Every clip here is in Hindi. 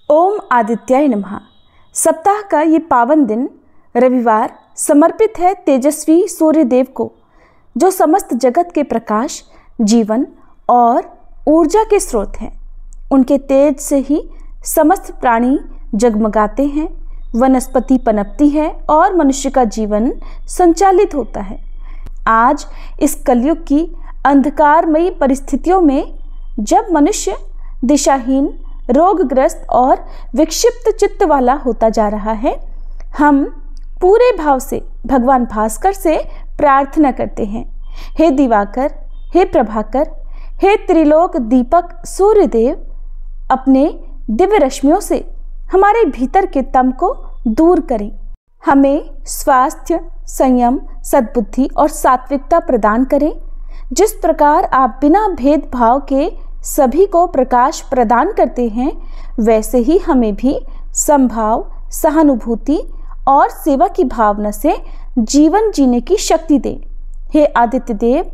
ओम आदित्याय नमः। सप्ताह का ये पावन दिन रविवार समर्पित है तेजस्वी सूर्यदेव को, जो समस्त जगत के प्रकाश, जीवन और ऊर्जा के स्रोत हैं। उनके तेज से ही समस्त प्राणी जगमगाते हैं, वनस्पति पनपती है और मनुष्य का जीवन संचालित होता है। आज इस कलयुग की अंधकारमयी परिस्थितियों में, जब मनुष्य दिशाहीन, रोगग्रस्त और विक्षिप्त चित्त वाला होता जा रहा है, हम पूरे भाव से भगवान भास्कर से प्रार्थना करते हैं। हे दिवाकर, हे प्रभाकर, हे त्रिलोक दीपक सूर्यदेव, अपने दिव्य रश्मियों से हमारे भीतर के तम को दूर करें। हमें स्वास्थ्य, संयम, सद्बुद्धि और सात्विकता प्रदान करें। जिस प्रकार आप बिना भेदभाव के सभी को प्रकाश प्रदान करते हैं, वैसे ही हमें भी समभाव, सहानुभूति और सेवा की भावना से जीवन जीने की शक्ति दें। हे आदित्य देव,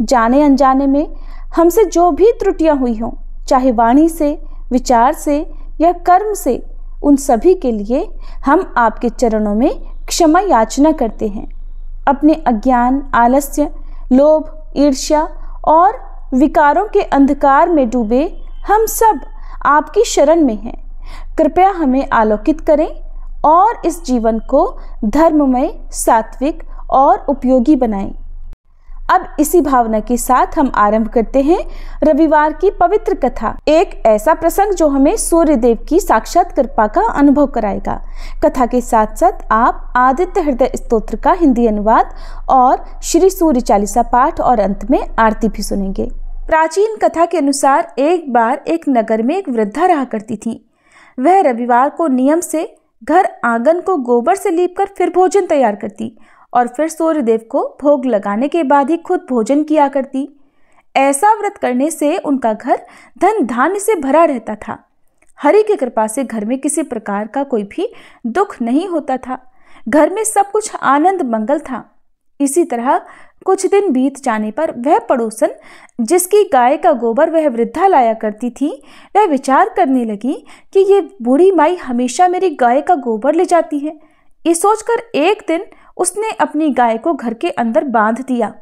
जाने अनजाने में हमसे जो भी त्रुटियां हुई हों, चाहे वाणी से, विचार से या कर्म से, उन सभी के लिए हम आपके चरणों में क्षमा याचना करते हैं। अपने अज्ञान, आलस्य, लोभ, ईर्ष्या और विकारों के अंधकार में डूबे हम सब आपकी शरण में हैं। कृपया हमें आलोकित करें और इस जीवन को धर्ममय, सात्विक और उपयोगी बनाएं। अब इसी भावना के साथ हम आरंभ करते हैं रविवार की पवित्र कथा। एक ऐसा प्रसंग जो हमें सूर्यदेव की साक्षात कृपा का अनुभव कराएगा। कथा के साथ साथ आप आदित्य हृदय स्तोत्र का हिंदी अनुवाद और श्री सूर्य चालीसा पाठ और अंत में आरती भी सुनेंगे। प्राचीन कथा के अनुसार एक बार एक नगर में एक वृद्धा रहा करती थी। वह रविवार को नियम से घर आंगन को गोबर से लीपकर फिर भोजन तैयार करती और फिर सूर्यदेव को भोग लगाने के बाद ही खुद भोजन किया करती। ऐसा व्रत करने से उनका घर धन धान्य से भरा रहता था। हरि की कृपा से घर में किसी प्रकार का कोई भी दुख नहीं होता था। घर में सब कुछ आनंद मंगल था। इसी तरह कुछ दिन बीत जाने पर वह पड़ोसन, जिसकी गाय का गोबर वह वृद्धा लाया करती थी, वह विचार करने लगी कि ये बूढ़ी माई हमेशा मेरी गाय का गोबर ले जाती है। ये सोचकर एक दिन उसने अपनी गाय को घर के अंदर बांध दिया।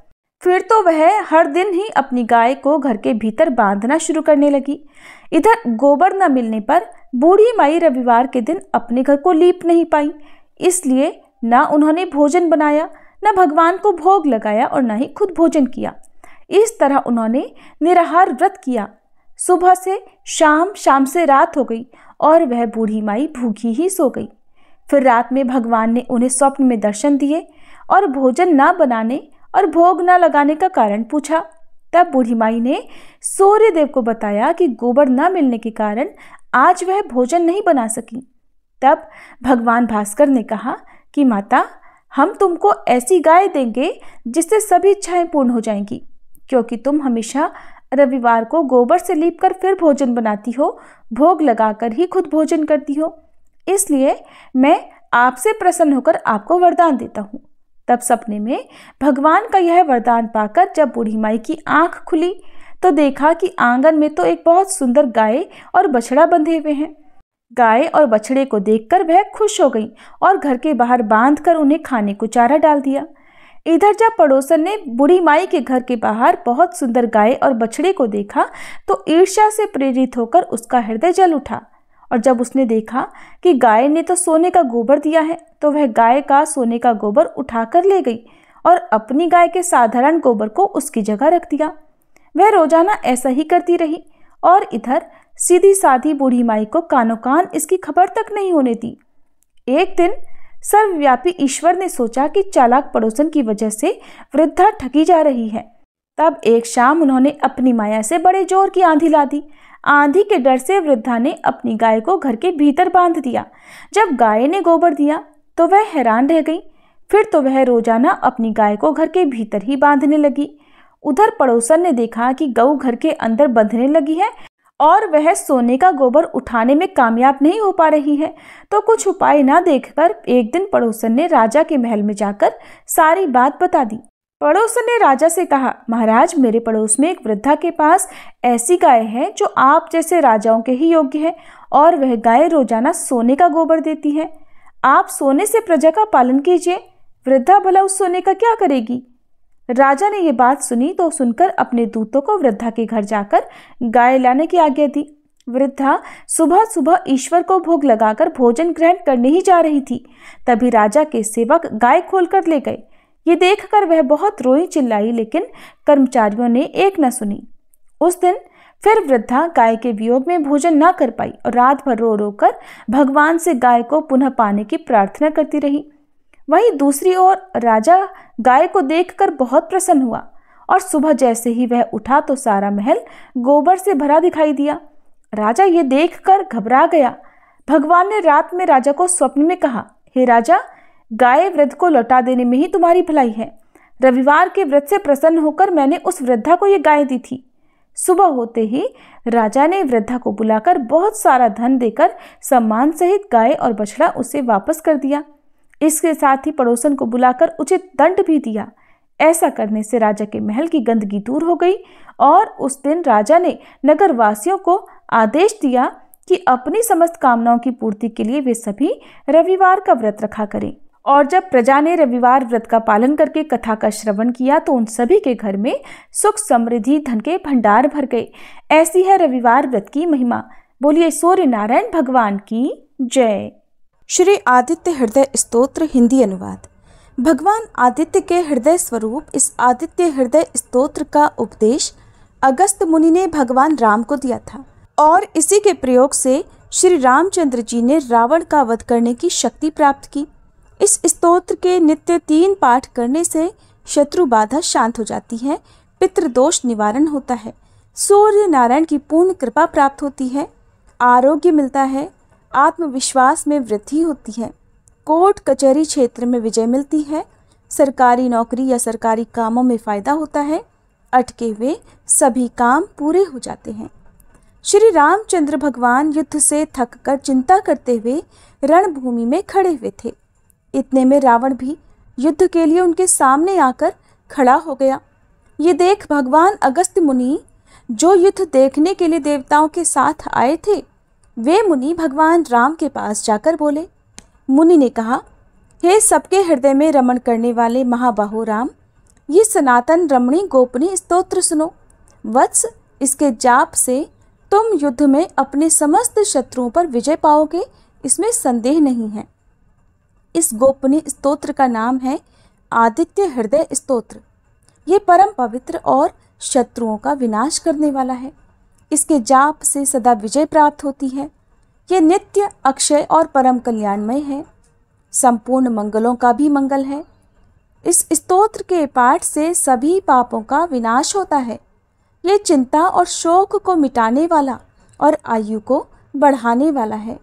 फिर तो वह हर दिन ही अपनी गाय को घर के भीतर बांधना शुरू करने लगी। इधर गोबर न मिलने पर बूढ़ी माई रविवार के दिन अपने घर को लीप नहीं पाई। इसलिए न उन्होंने भोजन बनाया, न भगवान को भोग लगाया और न ही खुद भोजन किया। इस तरह उन्होंने निराहार व्रत किया। सुबह से शाम, शाम से रात हो गई और वह बूढ़ी माई भूखी ही सो गई। फिर रात में भगवान ने उन्हें स्वप्न में दर्शन दिए और भोजन न बनाने और भोग न लगाने का कारण पूछा। तब बूढ़ी माई ने सूर्यदेव को बताया कि गोबर न मिलने के कारण आज वह भोजन नहीं बना सकी। तब भगवान भास्कर ने कहा कि माता, हम तुमको ऐसी गाय देंगे जिससे सभी इच्छाएं पूर्ण हो जाएंगी, क्योंकि तुम हमेशा रविवार को गोबर से लीपकर फिर भोजन बनाती हो, भोग लगाकर ही खुद भोजन करती हो। इसलिए मैं आपसे प्रसन्न होकर आपको वरदान देता हूँ। तब सपने में भगवान का यह वरदान पाकर जब बूढ़ी माई की आंख खुली तो देखा कि आंगन में तो एक बहुत सुंदर गाय और बछड़ा बंधे हुए हैं। गाय और बछड़े को देखकर वह खुश हो गई और घर के बाहर बांधकर उन्हें खाने को चारा डाल दिया। इधर जब पड़ोसन ने बूढ़ी माई के घर के बाहर बहुत सुंदर गाय और बछड़े को देखा तो ईर्ष्या से प्रेरित होकर उसका हृदय जल उठा। और जब उसने देखा कि गाय ने तो सोने का गोबर दिया है, तो वह गाय का सोने का गोबर उठाकर ले गई और अपनी गाय के साधारण गोबर को उसकी जगह रख दिया। वह रोजाना ऐसा ही करती रही और इधर सीधी साधी बूढ़ी माई को कानों कान इसकी खबर तक नहीं होने दी। एक दिन सर्वव्यापी ईश्वर ने सोचा कि चालाक पड़ोसन की वजह से वृद्धा ठगी जा रही है। तब एक शाम उन्होंने अपनी माया से बड़े जोर की आंधी ला दी। आंधी के डर से वृद्धा ने अपनी गाय को घर के भीतर बांध दिया। जब गाय ने गोबर दिया तो वह हैरान रह गई। फिर तो वह रोजाना अपनी गाय को घर के भीतर ही बांधने लगी। उधर पड़ोसन ने देखा कि गऊ घर के अंदर बंधने लगी है और वह सोने का गोबर उठाने में कामयाब नहीं हो पा रही है, तो कुछ उपाय न देखकर एक दिन पड़ोसन ने राजा के महल में जाकर सारी बात बता दी। पड़ोसन ने राजा से कहा, महाराज, मेरे पड़ोस में एक वृद्धा के पास ऐसी गाय है जो आप जैसे राजाओं के ही योग्य है, और वह गाय रोजाना सोने का गोबर देती है। आप सोने से प्रजा का पालन कीजिए, वृद्धा भला उस सोने का क्या करेगी। राजा ने यह बात सुनी तो सुनकर अपने दूतों को वृद्धा के घर जाकर गाय लाने की आज्ञा दी। वृद्धा सुबह सुबह ईश्वर को भोग लगाकर भोजन ग्रहण करने ही जा रही थी, तभी राजा के सेवक गाय खोलकर ले गए। ये देखकर वह बहुत रोई चिल्लाई, लेकिन कर्मचारियों ने एक न सुनी। उस दिन फिर वृद्धा गाय के वियोग में भोजन न कर पाई और रात भर रो रो कर भगवान से गाय को पुनः पाने की प्रार्थना करती रही। वहीं दूसरी ओर राजा गाय को देखकर बहुत प्रसन्न हुआ और सुबह जैसे ही वह उठा तो सारा महल गोबर से भरा दिखाई दिया। राजा ये देखकर घबरा गया। भगवान ने रात में राजा को स्वप्न में कहा, हे राजा, गाय वृद्ध को लौटा देने में ही तुम्हारी भलाई है। रविवार के व्रत से प्रसन्न होकर मैंने उस वृद्धा को ये गाय दी थी। सुबह होते ही राजा ने वृद्धा को बुलाकर बहुत सारा धन देकर सम्मान सहित गाय और बछड़ा उसे वापस कर दिया। इसके साथ ही पड़ोसन को बुलाकर उचित दंड भी दिया। ऐसा करने से राजा के महल की गंदगी दूर हो गई और उस दिन राजा ने नगरवासियों को आदेश दिया कि अपनी समस्त कामनाओं की पूर्ति के लिए वे सभी रविवार का व्रत रखा करें। और जब प्रजा ने रविवार व्रत का पालन करके कथा का श्रवण किया तो उन सभी के घर में सुख समृद्धि धन के भंडार भर गए। ऐसी है रविवार व्रत की महिमा। बोलिए सूर्य नारायण भगवान की जय। श्री आदित्य हृदय स्तोत्र हिंदी अनुवाद। भगवान आदित्य के हृदय स्वरूप इस आदित्य हृदय स्तोत्र का उपदेश अगस्त मुनि ने भगवान राम को दिया था और इसी के प्रयोग से श्री रामचंद्र जी ने रावण का वध करने की शक्ति प्राप्त की। इस स्तोत्र के नित्य 3 पाठ करने से शत्रु बाधा शांत हो जाती है, पितृदोष निवारण होता है, सूर्य नारायण की पूर्ण कृपा प्राप्त होती है, आरोग्य मिलता है, आत्मविश्वास में वृद्धि होती है, कोर्ट कचहरी क्षेत्र में विजय मिलती है, सरकारी नौकरी या सरकारी कामों में फायदा होता है, अटके हुए सभी काम पूरे हो जाते हैं। श्री रामचंद्र भगवान युद्ध से थककर चिंता करते हुए रणभूमि में खड़े हुए थे। इतने में रावण भी युद्ध के लिए उनके सामने आकर खड़ा हो गया। ये देख भगवान अगस्त्य मुनि, जो युद्ध देखने के लिए देवताओं के साथ आए थे, वे मुनि भगवान राम के पास जाकर बोले। मुनि ने कहा, हे सबके हृदय में रमण करने वाले महाबाहो राम, ये सनातन रमणी गोपनीय स्तोत्र सुनो। वत्स, इसके जाप से तुम युद्ध में अपने समस्त शत्रुओं पर विजय पाओगे, इसमें संदेह नहीं है। इस गोपनीय स्तोत्र का नाम है आदित्य हृदय स्तोत्र। ये परम पवित्र और शत्रुओं का विनाश करने वाला है। इसके जाप से सदा विजय प्राप्त होती है। ये नित्य, अक्षय और परम कल्याणमय है। संपूर्ण मंगलों का भी मंगल है। इस स्तोत्र के पाठ से सभी पापों का विनाश होता है। ये चिंता और शोक को मिटाने वाला और आयु को बढ़ाने वाला है।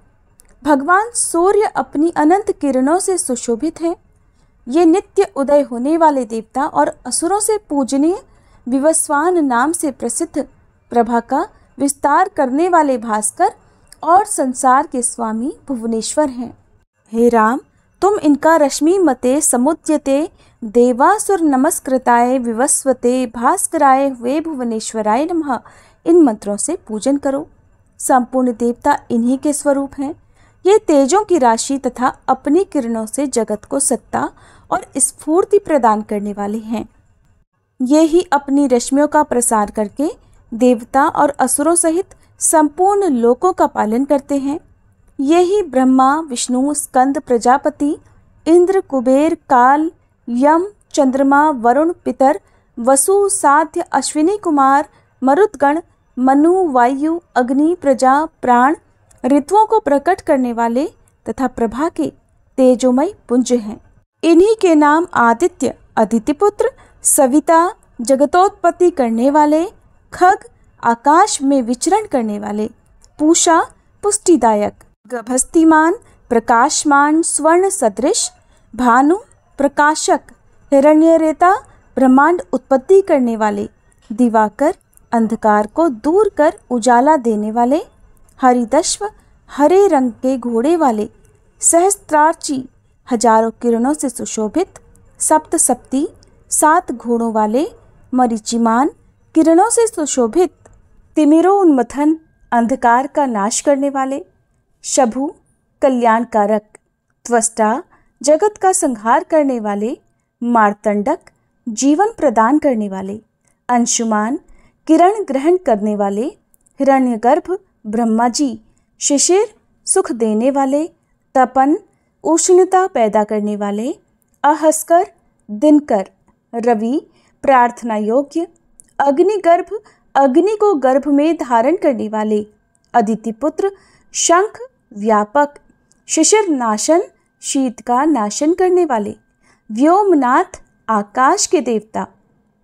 भगवान सूर्य अपनी अनंत किरणों से सुशोभित हैं। ये नित्य उदय होने वाले देवता और असुरों से पूजनीय विवस्वान नाम से प्रसिद्ध प्रभा का विस्तार करने वाले भास्कर और संसार के स्वामी भुवनेश्वर हैं। हे राम, तुम इनका रश्मि मते समुद्यते देवासुर नमस्कृताय विवस्वते भास्कराय हुए भुवनेश्वराय नमः, इन मंत्रों से पूजन करो। संपूर्ण देवता इन्हीं के स्वरूप हैं। ये तेजों की राशि तथा अपनी किरणों से जगत को सत्ता और स्फूर्ति प्रदान करने वाले हैं। ये ही अपनी रश्मियों का प्रसार करके देवता और असुरों सहित संपूर्ण लोकों का पालन करते हैं। ये ही ब्रह्मा, विष्णु, स्कंद, प्रजापति, इंद्र, कुबेर, काल, यम, चंद्रमा, वरुण, पितर, वसु, साध्य, अश्विनी कुमार, मरुदगण, मनु, वायु, अग्नि, प्रजा, प्राण, ऋतुओं को प्रकट करने वाले तथा प्रभा के तेजोमय पुंज हैं। इन्हीं के नाम आदित्य, अदितिपुत्र, सविता, जगतोत्पत्ति करने वाले, खग, आकाश में विचरण करने वाले, पूषा, पुष्टिदायक, गभस्तिमान, प्रकाशमान, स्वर्ण सदृश, भानु, प्रकाशक, हिरण्यरेता, ब्रह्मांड उत्पत्ति करने वाले, दिवाकर, अंधकार को दूर कर उजाला देने वाले, हरिदश्व, हरे रंग के घोड़े वाले, सहस्त्रार्ची, हजारों किरणों से सुशोभित, सप्तसप्ती, 7 घोड़ों वाले, मरीचिमान, किरणों से सुशोभित, तिमिरोन्मथन, अंधकार का नाश करने वाले, शभु, कल्याणकारक, त्वष्टा, जगत का संहार करने वाले, मार्तंडक, जीवन प्रदान करने वाले, अंशुमान, किरण ग्रहण करने वाले, हिरण्यगर्भ, ब्रह्मा जी, शिशिर, सुख देने वाले, तपन, उष्णता पैदा करने वाले, अहस्कर, दिनकर, रवि, प्रार्थना योग्य, अग्निगर्भ, अग्नि को गर्भ में धारण करने वाले, अदिति पुत्र, शंख, व्यापक, शिशिर नाशन, शीत का नाशन करने वाले, व्योमनाथ, आकाश के देवता,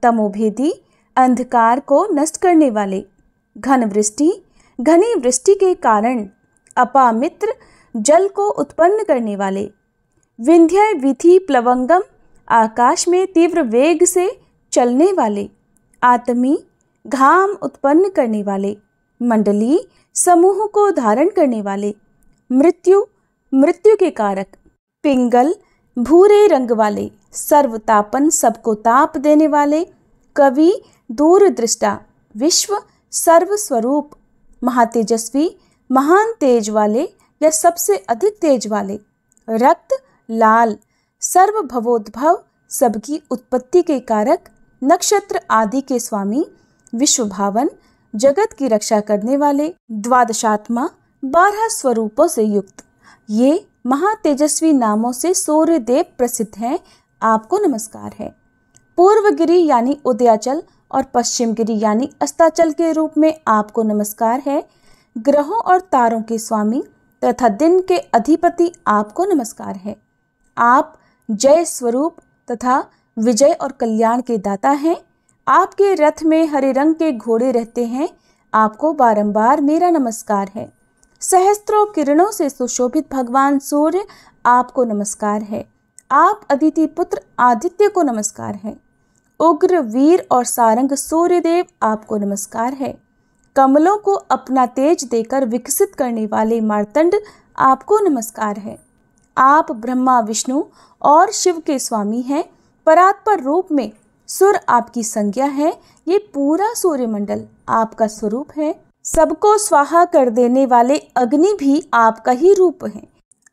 तमोभेदी, अंधकार को नष्ट करने वाले, घन वृष्टि, घनी वृष्टि के कारण, अपामित्र, जल को उत्पन्न करने वाले, विंध्य विधि प्लवंगम, आकाश में तीव्र वेग से चलने वाले, आत्मी, घाम उत्पन्न करने वाले, मंडली, समूह को धारण करने वाले, मृत्यु, मृत्यु के कारक, पिंगल, भूरे रंग वाले, सर्वतापन, सबको ताप देने वाले, कवि, दूरदृष्टा, विश्व, सर्वस्वरूप, महातेजस्वी, महान तेज वाले या सबसे अधिक तेज वाले, रक्त, लाल, सर्वभवोद्भव, सबकी उत्पत्ति के कारक, नक्षत्र आदि के स्वामी, विश्वभावन, जगत की रक्षा करने वाले, द्वादशात्मा, 12 स्वरूपों से युक्त, ये महातेजस्वी नामों से सूर्य देव प्रसिद्ध हैं। आपको नमस्कार है। पूर्वगिरी यानी उदयाचल और पश्चिम गिरी यानी अस्ताचल के रूप में आपको नमस्कार है। ग्रहों और तारों के स्वामी तथा दिन के अधिपति आपको नमस्कार है। आप जय स्वरूप तथा विजय और कल्याण के दाता हैं। आपके रथ में हरे रंग के घोड़े रहते हैं। आपको बारंबार मेरा नमस्कार है। सहस्त्रों किरणों से सुशोभित भगवान सूर्य आपको नमस्कार है। आप अदिति पुत्र आदित्य को नमस्कार है। उग्र वीर और सारंग सूर्यदेव आपको नमस्कार है। कमलों को अपना तेज देकर विकसित करने वाले मार्तंड आपको नमस्कार है। आप ब्रह्मा विष्णु और शिव के स्वामी हैं। परात्पर रूप में सुर आपकी संज्ञा है। ये पूरा सूर्यमंडल आपका स्वरूप है। सबको स्वाहा कर देने वाले अग्नि भी आपका ही रूप है।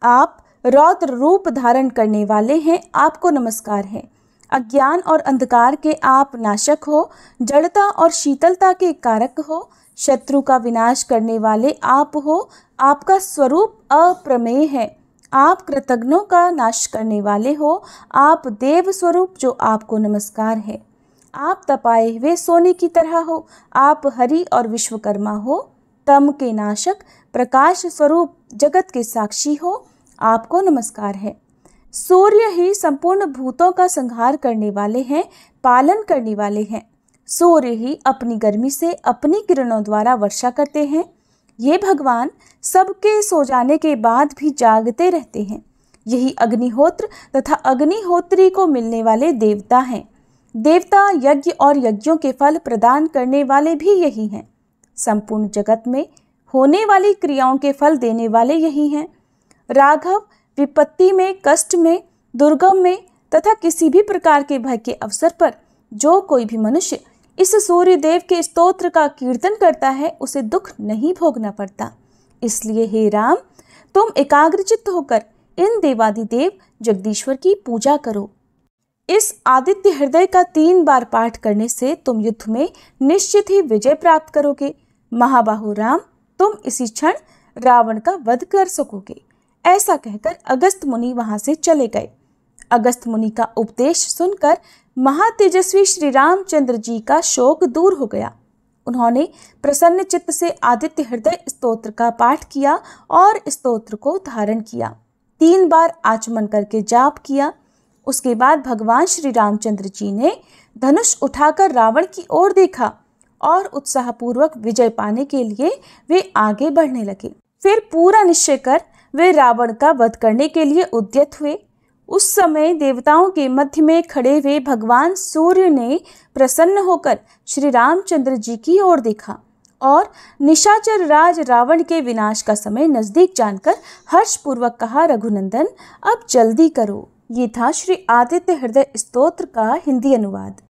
आप रौद्र रूप धारण करने वाले हैं। आपको नमस्कार है। अज्ञान और अंधकार के आप नाशक हो। जड़ता और शीतलता के कारक हो। शत्रु का विनाश करने वाले आप हो। आपका स्वरूप अप्रमेय है। आप कृतघ्नों का नाश करने वाले हो। आप देव स्वरूप जो आपको नमस्कार है। आप तपाए हुए सोने की तरह हो। आप हरि और विश्वकर्मा हो। तम के नाशक प्रकाश स्वरूप जगत के साक्षी हो। आपको नमस्कार है। सूर्य ही संपूर्ण भूतों का संहार करने वाले हैं, पालन करने वाले हैं। सूर्य ही अपनी गर्मी से अपनी किरणों द्वारा वर्षा करते हैं। ये भगवान सबके सो जाने के बाद भी जागते रहते हैं। यही अग्निहोत्र तथा अग्निहोत्री को मिलने वाले देवता हैं। देवता यज्ञ और यज्ञों के फल प्रदान करने वाले भी यही हैं। संपूर्ण जगत में होने वाली क्रियाओं के फल देने वाले यही हैं। राघव विपत्ति में, कष्ट में, दुर्गम में तथा किसी भी प्रकार के भय के अवसर पर जो कोई भी मनुष्य इस सूर्य देव के स्तोत्र का कीर्तन करता है उसे दुख नहीं भोगना पड़ता। इसलिए हे राम, तुम एकाग्रचित्त होकर इन देवादिदेव जगदीश्वर की पूजा करो। इस आदित्य हृदय का 3 बार पाठ करने से तुम युद्ध में निश्चित ही विजय प्राप्त करोगे। महाबाहु राम, तुम इसी क्षण रावण का वध कर सकोगे। ऐसा कहकर अगस्त मुनि वहां से चले गए। अगस्त मुनि का उपदेश सुनकर महातेजस्वी श्री रामचंद्र जी का शोक दूर हो गया। उन्होंने प्रसन्न चित्त से आदित्य हृदय स्तोत्र का पाठ किया और स्तोत्र को धारण किया। 3 बार आचमन करके जाप किया। उसके बाद भगवान श्री रामचंद्र जी ने धनुष उठाकर रावण की ओर देखा और उत्साहपूर्वक विजय पाने के लिए वे आगे बढ़ने लगे। फिर पूरा निश्चय कर वे रावण का वध करने के लिए उद्यत हुए। उस समय देवताओं के मध्य में खड़े हुए भगवान सूर्य ने प्रसन्न होकर श्री रामचंद्र जी की ओर देखा और निशाचर राज रावण के विनाश का समय नजदीक जानकर हर्षपूर्वक कहा, रघुनंदन, अब जल्दी करो। ये था श्री आदित्य हृदय स्तोत्र का हिंदी अनुवाद।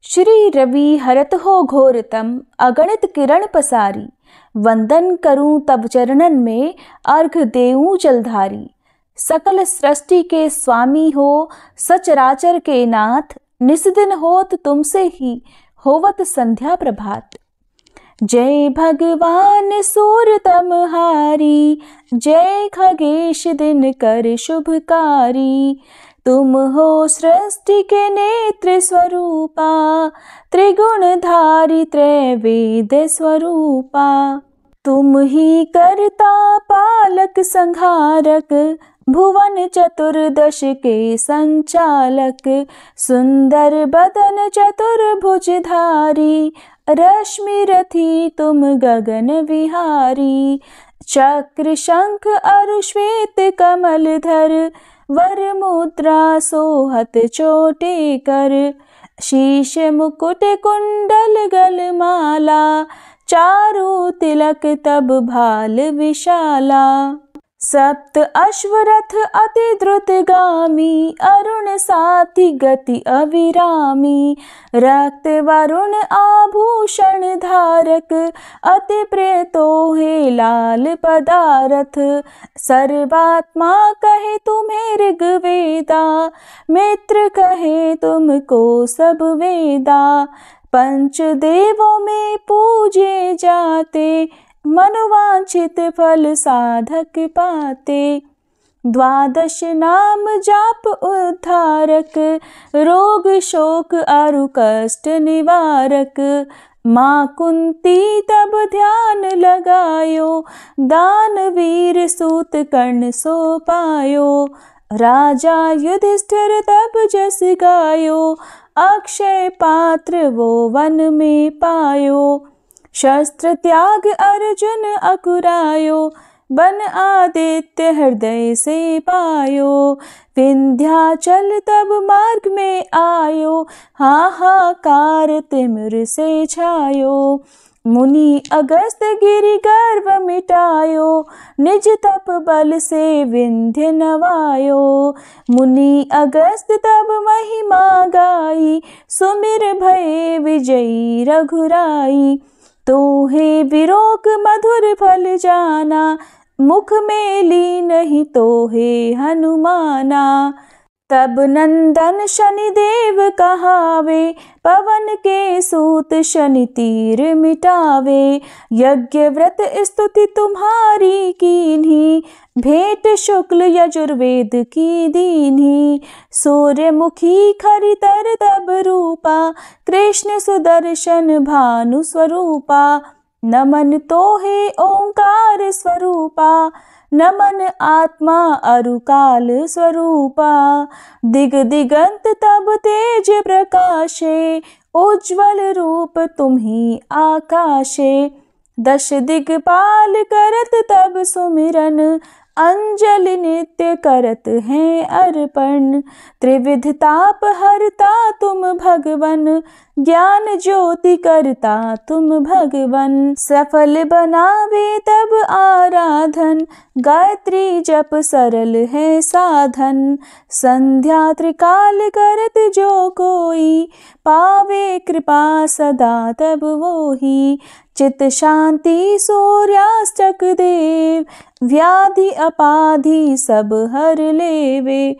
श्री रवि हरत हो घोरतम अगणित किरण पसारी, वंदन करूं तब चरणन में अर्घ देऊं जलधारी। सकल सृष्टि के स्वामी हो सचराचर के नाथ, निस्दिन होत तुमसे ही होवत संध्या प्रभात। जय भगवान सूरतमहारी, जय खगेश दिन कर शुभकारी। तुम हो सृष्टि के नेत्र स्वरूपा, त्रिगुणधारी त्रैवेद स्वरूपा। तुम ही करता पालक संहारक, भुवन चतुर्दश के संचालक। सुंदर बदन चतुर्भुजधारी, रश्मि रथी तुम गगन विहारी। चक्र शंख अरु श्वेत कमल धर, वर मुद्रा सोहत चोटे कर। शीश मुकुट कुंडल गलमाला, चारु तिलक तब भाल विशाला। सप्त अश्वरथ अति द्रुतगामी, अरुण साथी गति अविरामी। रक्त वरुण आभूषण धारक, अति प्रिय तोहे लाल पदारथ। सर्वात्मा कहे तुम्हें ऋग्वेदा, मित्र कहे तुमको सब वेदा। पंच देवों में पूजे जाते, मनोवांछित फल साधक पाते। द्वादश नाम जाप उद्धारक, रोग शोक अरु कष्ट निवारक। माँ कुंती तब ध्यान लगायो, दानवीर सूत कर्ण सो पायो। राजा युधिष्ठिर तब जस गायो, अक्षय पात्र वो वन में पायो। शस्त्र त्याग अर्जुन अकुरायो, बन आदित्य हृदय से पायो। विंध्याचल तब मार्ग में आयो, हाहाकार तिमिर से छायो। मुनि अगस्त गिरि गर्व मिटायो, निज तप बल से विंध्य नवायो। मुनि अगस्त तब महिमा गाई, सुमिर भये विजयी रघुराई। तोहे विरोक मधुर फल जाना, मुख में ली नहीं तोहे हनुमाना। तब नंदन शनिदेव कहावे, पवन के सूत शनि तीर मिटावे। यज्ञ व्रत स्तुति तुम्हारी कीन्ही, भेंट शुक्ल यजुर्वेद की दीन्ही। सूर्यमुखी खरितर तब रूपा, कृष्ण सुदर्शन भानु स्वरूपा। नमन तोहे ओंकार स्वरूपा, नमन आत्मा अरुकाल स्वरूपा। दिग दिगंत तब तेज प्रकाशे, उज्ज्वल रूप तुम्ही आकाशे। दश दिगपाल करत तब सुमिरन, अंजलि नित्य करत हैं अर्पण। त्रिविध ताप हरता तुम भगवन, ज्ञान ज्योति करता तुम भगवन। सफल बनावे तब आराधन, गायत्री जप सरल है साधन। संध्या त्रिकाल करत जो कोई, पावे कृपा सदा तब वो-ही। चित शांति सूर्याष्टक देव, व्याधि अपाधि सब हर लेवे।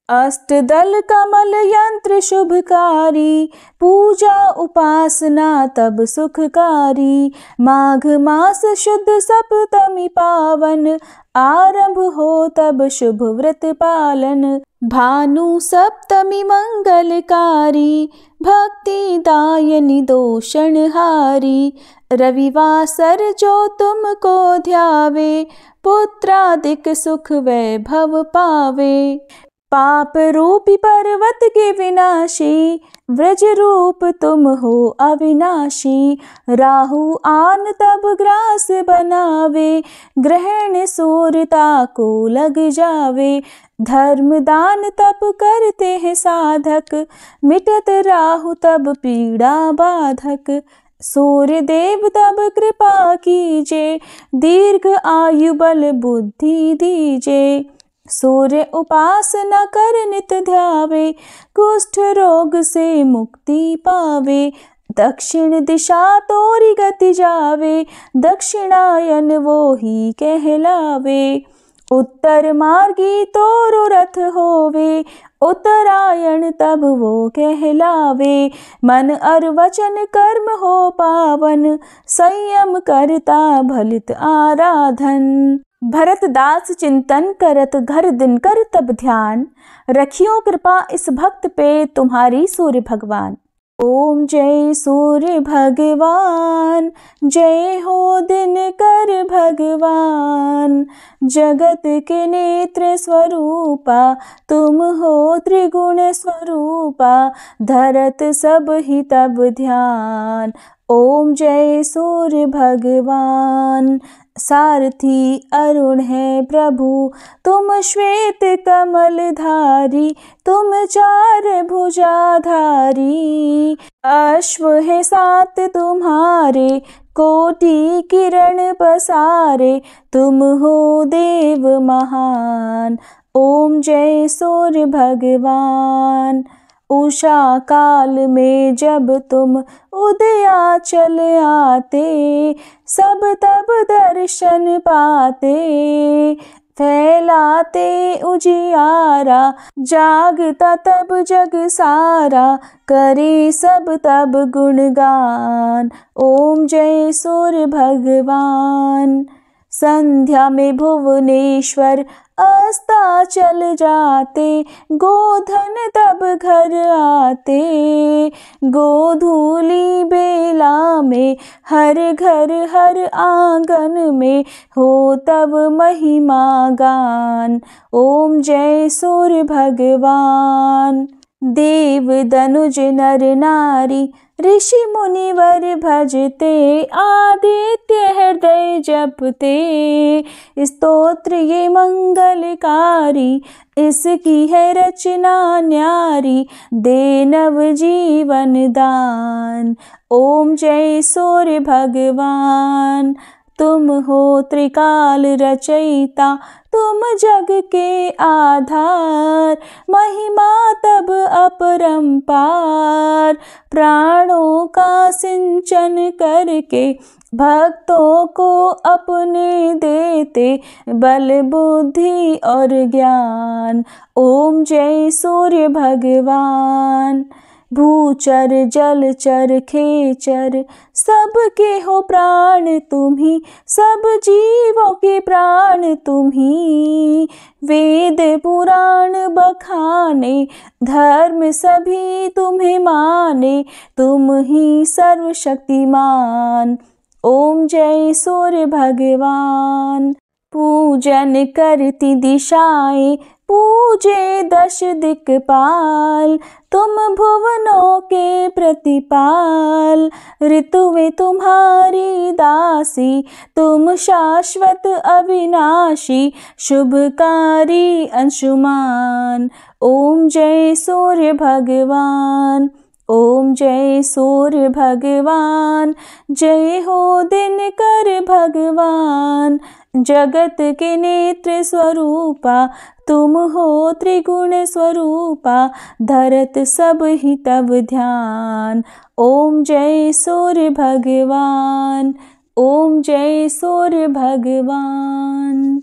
अष्टदल कमल यंत्र शुभकारी, पूजा उपासना तब सुखकारी। माघ मास शुद्ध सप्तमी पावन, आरंभ हो तब शुभ व्रत पालन। भानु सप्तमी मंगलकारी, भक्ति दायनी दोषणहारी। रविवासर जो तुमको ध्यावे, पुत्रादिक सुख वैभव पावे। पाप रूपी पर्वत के विनाशी, व्रज रूप तुम हो अविनाशी। राहु आन तब ग्रास बनावे, ग्रहण सूर्यता को लग जावे। धर्म दान तब करते हैं साधक, मिटत राहु तब पीड़ा बाधक। सूर्य देव तब कृपा कीजे, दीर्घ आयु बल बुद्धि दीजे। सूर्य उपासना कर नित ध्यावे, कुष्ठ रोग से मुक्ति पावे। दक्षिण दिशा तोरी गति जावे, दक्षिणायन वो ही कहलावे। उत्तर मार्गी तोरो रथ होवे, उत्तरायण तब वो कहलावे। मन और वचन कर्म हो पावन, संयम करता भलित आराधन। भरतदास चिंतन करत घर दिन कर तब ध्यान, रखियो कृपा इस भक्त पे तुम्हारी सूर्य भगवान। ओम जय सूर्य भगवान, जय हो दिनकर भगवान। जगत के नेत्र स्वरूपा, तुम हो त्रिगुण स्वरूपा, धरत सब ही तब ध्यान। ओम जय सूर्य भगवान। सारथी अरुण है प्रभु, तुम श्वेत कमल धारी, तुम चार भुजाधारी। अश्व है सात तुम्हारे, कोटि किरण पसारे, तुम हो देव महान। ओम जय सूर्य भगवान। उषा काल में जब तुम उदयाचल आते, सब तब दर्शन पाते। फैलाते उजियारा, जागता तब जग सारा, करे सब तब गुणगान। ओम जय सूर्य भगवान। संध्या में भुवनेश्वर अस्ताचल जाते, गोधन तब घर आते। गोधूली बेला में हर घर हर आंगन में, हो तब महिमा गान। ओम जय सूर्य भगवान। देव दनुज नर नारी, ऋषि मुनिवर भजते, आदित्य हृदय जपते। स्तोत्र ये मंगलकारी, इसकी है रचना न्यारी, दे नव जीवन दान। ओम जय सूर्य भगवान। तुम हो त्रिकाल रचयिता, तुम जग के आधार, महिमा तब अपरंपार। प्राणों का सिंचन करके, भक्तों को अपने देते, बल बुद्धि और ज्ञान। ओम जय सूर्य भगवान। भूचर जलचर खेचर, सबके हो प्राण तुम्ही, सब जीवों के प्राण तुम्ही। वेद पुराण बखाने, धर्म सभी तुम्हें माने, तुम ही सर्वशक्तिमान। ओम जय सूर्य भगवान। पूजन करती दिशाएं, पूजे दश दिक्पाल, तुम भुवनों के प्रतिपाल। ऋतुएं तुम्हारी दासी, तुम शाश्वत अविनाशी, शुभकारी अंशुमान। ओम जय सूर्य भगवान। ओम जय सूर्य भगवान। जय हो दिनकर भगवान। जगत के नेत्र स्वरूपा, तुम हो त्रिगुण स्वरूपा, धरत सब ही तब ध्यान। ओम जय सूर्य भगवान। ओम जय सूर्य भगवान।